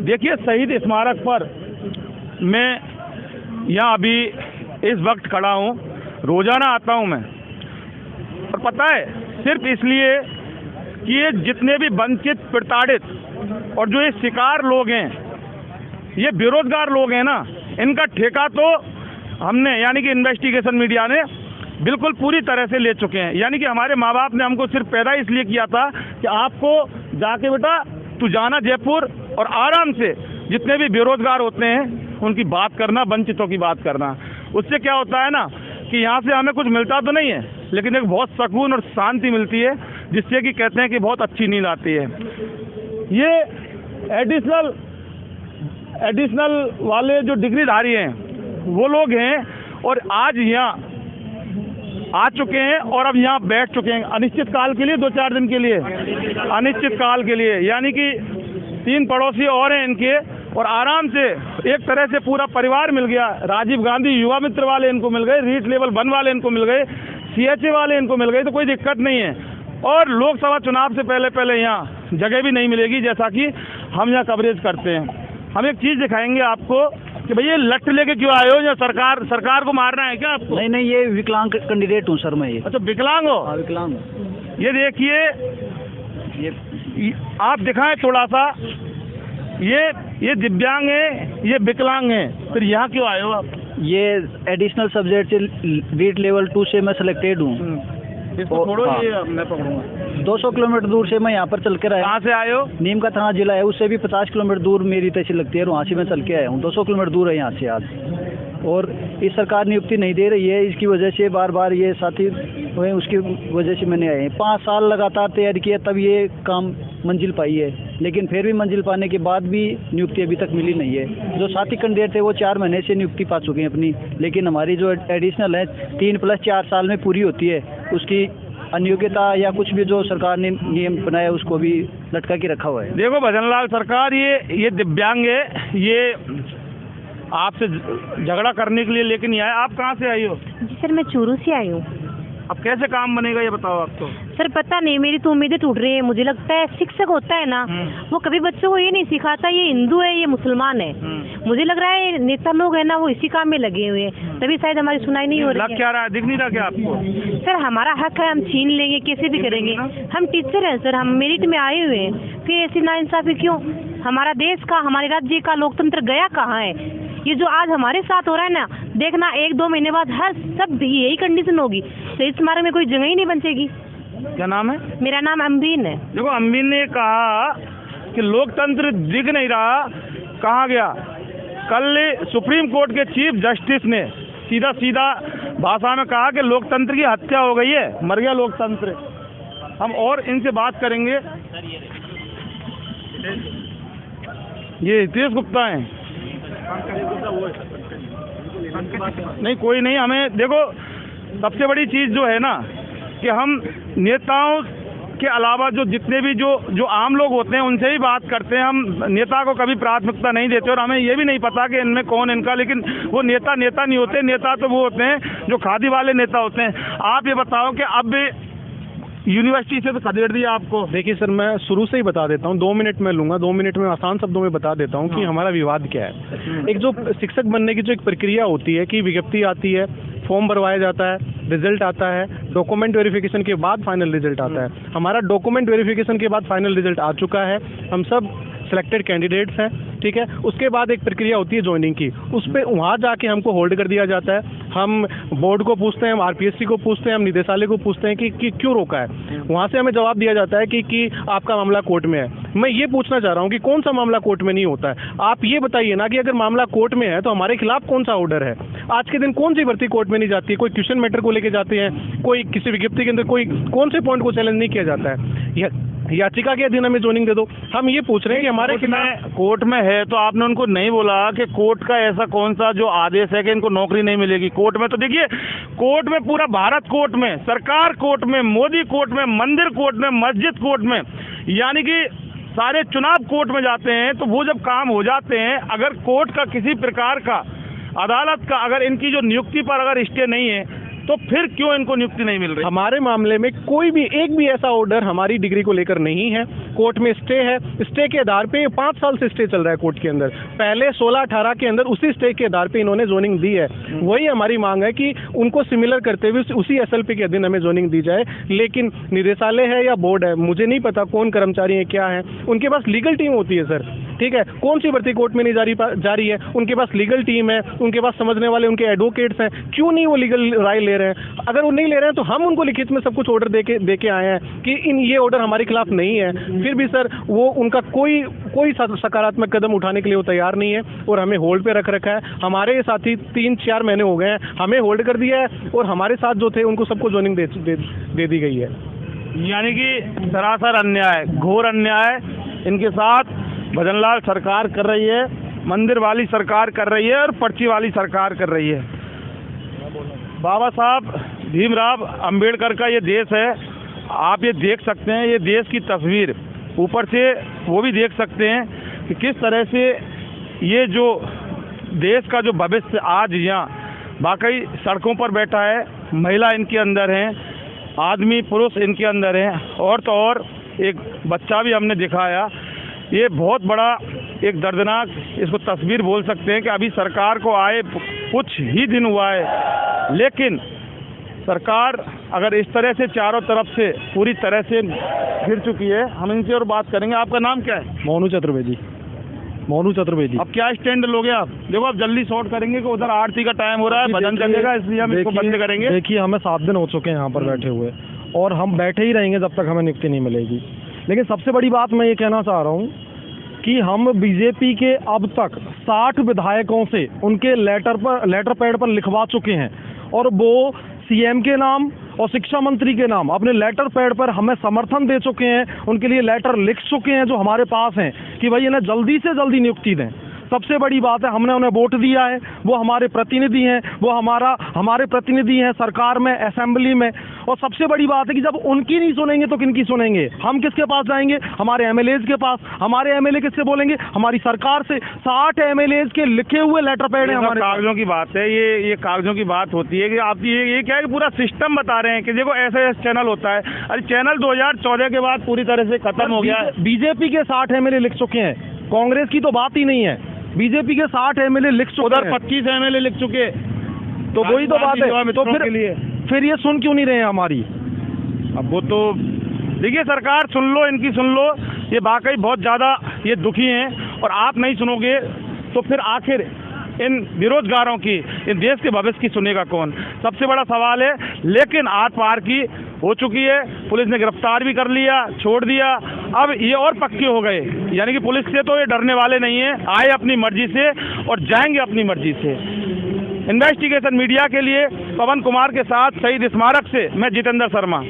देखिए, शहीद स्मारक पर मैं यहाँ अभी इस वक्त खड़ा हूँ, रोज़ाना आता हूँ मैं, और पता है सिर्फ इसलिए कि ये जितने भी वंचित प्रताड़ित और जो ये शिकार लोग हैं, ये बेरोजगार लोग हैं ना, इनका ठेका तो हमने यानी कि इन्वेस्टिगेशन मीडिया ने बिल्कुल पूरी तरह से ले चुके हैं। यानी कि हमारे माँ बाप ने हमको सिर्फ पैदा इसलिए किया था कि आपको जाके बेटा तू जाना जयपुर और आराम से जितने भी बेरोजगार होते हैं उनकी बात करना, वंचितों की बात करना। उससे क्या होता है ना कि यहाँ से हमें कुछ मिलता तो नहीं है, लेकिन एक बहुत सुकून और शांति मिलती है, जिससे कि कहते हैं कि बहुत अच्छी नींद आती है। ये एडिशनल वाले जो डिग्रीधारी हैं वो लोग हैं और आज यहाँ आ चुके हैं और अब यहाँ बैठ चुके हैं अनिश्चित काल के लिए, 2-4 दिन के लिए, अनिश्चित काल के लिए। यानी कि 3 पड़ोसी और हैं इनके, और आराम से एक तरह से पूरा परिवार मिल गया। राजीव गांधी युवा मित्र वाले इनको मिल गए, रीट लेवल 1 वाले इनको मिल गए, CHA वाले इनको मिल गए, तो कोई दिक्कत नहीं है। और लोकसभा चुनाव से पहले यहाँ जगह भी नहीं मिलेगी, जैसा कि हम यहाँ कवरेज करते हैं। हम एक चीज़ दिखाएंगे आपको कि भैया लट लेके क्यों आए हो, या सरकार को मारना है क्या आपको? नहीं, ये विकलांग कैंडिडेट हूँ सर मैं। ये अच्छा, विकलांग हो? हाँ, विकलांग। ये देखिए, ये आप दिखाएं थोड़ा सा, ये दिव्यांग है, ये विकलांग है, फिर यहाँ क्यों आए हो आप? ये एडिशनल सब्जेक्ट से रीट लेवल 2 से मैं सिलेक्टेड हूँ। इसको छोड़ो, हाँ। ये मैं पकड़ूंगा। 200 किलोमीटर दूर से मैं यहाँ पर चल कर आया। कहाँ से आए हो? नीम का थाना जिला है, उससे भी 50 किलोमीटर दूर मेरी तहसील लगती है, वहाँ से मैं चल के आया हूँ। 200 किलोमीटर दूर है यहाँ से आज। और इस सरकार नियुक्ति नहीं दे रही है, इसकी वजह से बार ये साथी हुए, उसकी वजह से मैंने आए। 5 साल लगातार तैयारी किया, तब ये काम मंजिल पाई है, लेकिन फिर भी मंजिल पाने के बाद भी नियुक्ति अभी तक मिली नहीं है। जो साथी कैंडिडेट थे वो 4 महीने से नियुक्ति पा चुके हैं अपनी, लेकिन हमारी जो एडिशनल है 3 + 4 साल में पूरी होती है, उसकी अनियोग्यता या कुछ भी जो सरकार ने नियम बनाया उसको भी लटका के रखा हुआ है। देखो भजनलाल, सरकार ये दिव्यांग है, ये आपसे झगड़ा करने के लिए लेकिन नहीं आया। आप कहाँ से आई हो? जी सर, मैं चूरू से आई हूँ। अब कैसे काम बनेगा ये बताओ आपको? सर पता नहीं, मेरी तो उम्मीदें टूट रही है। मुझे लगता है शिक्षक होता है ना, वो कभी बच्चों को ये नहीं सिखाता ये हिंदू है ये मुसलमान है। मुझे लग रहा है नेता लोग है ना वो इसी काम में लगे हुए हैं, तभी शायद हमारी सुनाई नहीं हो रही है। लग क्या रहा है, दिख नहीं रहा क्या आपको? सर हमारा हक है, हम छीन लेंगे, कैसे भी करेंगे। हम टीचर हैं सर, हम मेरिट में आए हुए हैं, फिर ऐसी नाइंसाफी क्यों? हमारा देश का, हमारे राज्य का लोकतंत्र गया कहाँ है? ये जो आज हमारे साथ हो रहा है ना, देखना 1-2 महीने बाद हर सब यही कंडीशन होगी, तो इस मार्ग में कोई जगह ही नहीं बचेगी। क्या नाम है? मेरा नाम अम्बीन है। देखो, अम्बीन ने कहा कि लोकतंत्र दिख नहीं रहा, कहाँ गया? कल सुप्रीम कोर्ट के चीफ जस्टिस ने सीधा भाषा में कहा कि लोकतंत्र की हत्या हो गई है, मर गया लोकतंत्र। हम और इनसे बात करेंगे। ये हितेश गुप्ता हैं। नहीं, कोई नहीं। हमें देखो, सबसे बड़ी चीज़ जो है ना कि हम नेताओं के अलावा जो जितने भी जो आम लोग होते हैं उनसे ही बात करते हैं। हम नेता को कभी प्राथमिकता नहीं देते, और हमें ये भी नहीं पता कि इनमें कौन इनका, लेकिन वो नेता नहीं होते। नेता तो वो होते हैं जो खादी वाले नेता होते हैं। आप ये बताओ कि अब यूनिवर्सिटी से तो खदेड़ दिया आपको। देखिए सर, मैं शुरू से ही बता देता हूँ, 2 मिनट में लूँगा, 2 मिनट में आसान शब्दों में बता देता हूँ कि हमारा विवाद क्या है। एक जो शिक्षक बनने की जो एक प्रक्रिया होती है कि विज्ञप्ति आती है, फॉर्म भरवाया जाता है, रिजल्ट आता है, डॉक्यूमेंट वेरिफिकेशन के बाद फाइनल रिजल्ट आता है। हमारा डॉक्यूमेंट वेरिफिकेशन के बाद फाइनल रिजल्ट आ चुका है, हम सब सिलेक्टेड कैंडिडेट्स हैं, ठीक है। उसके बाद एक प्रक्रिया होती है ज्वाइनिंग की, उस पर वहाँ जाके हमको होल्ड कर दिया जाता है। हम बोर्ड को पूछते हैं, हम RPSC को पूछते हैं, हम निदेशालय को पूछते हैं कि क्यों रोका है। वहाँ से हमें जवाब दिया जाता है कि आपका मामला कोर्ट में है। मैं ये पूछना चाह रहा हूँ कि कौन सा मामला कोर्ट में नहीं होता है? आप ये बताइए ना कि अगर मामला कोर्ट में है तो हमारे खिलाफ कौन सा ऑर्डर है? आज के दिन कौन सी भर्ती कोर्ट में नहीं जाती है? कोई क्वेश्चन मैटर को लेके जाते हैं, कोई किसी विज्ञप्ति के अंदर कोई कौन से पॉइंट को चैलेंज नहीं किया जाता है? याचिका के अधीन हमें ज्वाइनिंग दे दो। हम ये पूछ रहे हैं कि हमारे कोर्ट में है तो आपने उनको नहीं बोला कि कोर्ट का ऐसा कौन सा जो आदेश है कि इनको नौकरी नहीं मिलेगी? कोर्ट में तो देखिए, कोर्ट में पूरा भारत कोर्ट में, सरकार कोर्ट में, मोदी कोर्ट में, मंदिर कोर्ट में, मस्जिद कोर्ट में, यानी कि सारे चुनाव कोर्ट में जाते हैं। तो वो जब काम हो जाते हैं, अगर कोर्ट का किसी प्रकार का, अदालत का अगर इनकी जो नियुक्ति पर अगर स्टे नहीं है तो फिर क्यों इनको नियुक्ति नहीं मिल रही? हमारे मामले में कोई भी एक भी ऐसा ऑर्डर हमारी डिग्री को लेकर नहीं है। कोर्ट में स्टे है, स्टे के आधार पे 5 साल से स्टे चल रहा है कोर्ट के अंदर। पहले 16-18 के अंदर उसी स्टे के आधार पे इन्होंने जोनिंग दी है। वही हमारी मांग है कि उनको सिमिलर करते हुए उसी एसएलपी के अधीन हमें जोनिंग दी जाए। लेकिन निदेशालय है या बोर्ड है, मुझे नहीं पता कौन कर्मचारी है क्या है, उनके पास लीगल टीम होती है सर, ठीक है। कौन सी भर्ती कोर्ट में नहीं जारी है, उनके पास लीगल टीम है, उनके पास समझने वाले उनके एडवोकेट्स हैं, क्यों नहीं वो लीगल राय ले रहे हैं? अगर वो नहीं ले रहे हैं तो हम उनको लिखित में सब कुछ ऑर्डर दे के आए हैं कि ये ऑर्डर हमारे खिलाफ नहीं है। फिर भी सर वो उनका कोई सकारात्मक कदम उठाने के लिए वो तैयार नहीं है और हमें होल्ड पे रख रखा है। हमारे साथी 3-4 महीने हो गए हैं, हमें होल्ड कर दिया है और हमारे साथ जो थे उनको सबको जोनिंग दे दी गई है। यानी कि सरासर अन्याय, घोर अन्याय इनके साथ भजनलाल सरकार कर रही है, मंदिर वाली सरकार कर रही है और पर्ची वाली सरकार कर रही है। बाबा साहब भीमराव अंबेडकर का ये देश है, आप ये देख सकते हैं, ये देश की तस्वीर ऊपर से वो भी देख सकते हैं कि किस तरह से ये जो देश का जो भविष्य आज यहाँ वाकई सड़कों पर बैठा है, महिला इनके अंदर हैं, आदमी पुरुष इनके अंदर हैं, और तो और एक बच्चा भी हमने दिखाया। ये बहुत बड़ा एक दर्दनाक इसको तस्वीर बोल सकते हैं कि अभी सरकार को आए कुछ ही दिन हुआ है, लेकिन सरकार अगर इस तरह से चारों तरफ से पूरी तरह से घिर चुकी है। हम इनसे और बात करेंगे। आपका नाम क्या है? मोनू चतुर्वेदी। मोनू चतुर्वेदी। अब क्या स्टैंड लोगे आप? देखो आप जल्दी शॉर्ट करेंगे कि उधर आरती का टाइम हो रहा है, भजन चलेगा, इसलिए हम इसको बंद करेंगे। देखिए हमें 7 दिन हो चुके हैं यहाँ पर बैठे हुए और हम बैठे ही रहेंगे जब तक हमें नियुक्ति नहीं मिलेगी। लेकिन सबसे बड़ी बात मैं ये कहना चाह रहा हूँ कि हम बीजेपी के अब तक 60 विधायकों से उनके लेटर पैड पर लिखवा चुके हैं और वो सीएम के नाम और शिक्षा मंत्री के नाम अपने लेटर पैड पर हमें समर्थन दे चुके हैं, उनके लिए लेटर लिख चुके हैं जो हमारे पास हैं कि भाई इन्हें जल्दी से जल्दी नियुक्ति दें। सबसे बड़ी बात है हमने उन्हें वोट दिया है, वो हमारे प्रतिनिधि हैं, वो हमारे प्रतिनिधि हैं सरकार में, असेंबली में। और सबसे बड़ी बात है कि जब उनकी नहीं सुनेंगे तो किनकी सुनेंगे? हम किसके पास जाएंगे? हमारे एमएलएज के पास। हमारे एमएलए किससे बोलेंगे? हमारी सरकार से। 60 एमएलएज के लिखे हुए लेटर पैड हैं हमारे। कागजों की बात है, ये कागजों की बात होती है कि आप ये क्या है कि पूरा सिस्टम बता रहे हैं कि देखो ऐसे चैनल होता है। अरे चैनल 2014 के बाद पूरी तरह से खत्म हो गया है। बीजेपी के 60 एमएलए लिख चुके हैं, कांग्रेस की तो बात ही नहीं है। बीजेपी के 60 एमएलए लिख चुके हैं, उधर 25 एमएलए लिख चुके। तो वही तो बात है। तो फिर ये सुन क्यों नहीं रहे हैं हमारी? अब वो तो देखिए सरकार सुन लो, इनकी सुन लो, ये वाकई बहुत ज़्यादा ये दुखी हैं और आप नहीं सुनोगे तो फिर आखिर इन बेरोजगारों की, इन देश के भविष्य की सुनेगा कौन? सबसे बड़ा सवाल है। लेकिन आर पार की हो चुकी है, पुलिस ने गिरफ्तार भी कर लिया, छोड़ दिया। अब ये और पक्के हो गए, यानी कि पुलिस से तो ये डरने वाले नहीं हैं, आए अपनी मर्जी से और जाएंगे अपनी मर्जी से। इन्वेस्टिगेशन मीडिया के लिए पवन कुमार के साथ शहीद स्मारक से मैं जितेंद्र शर्मा।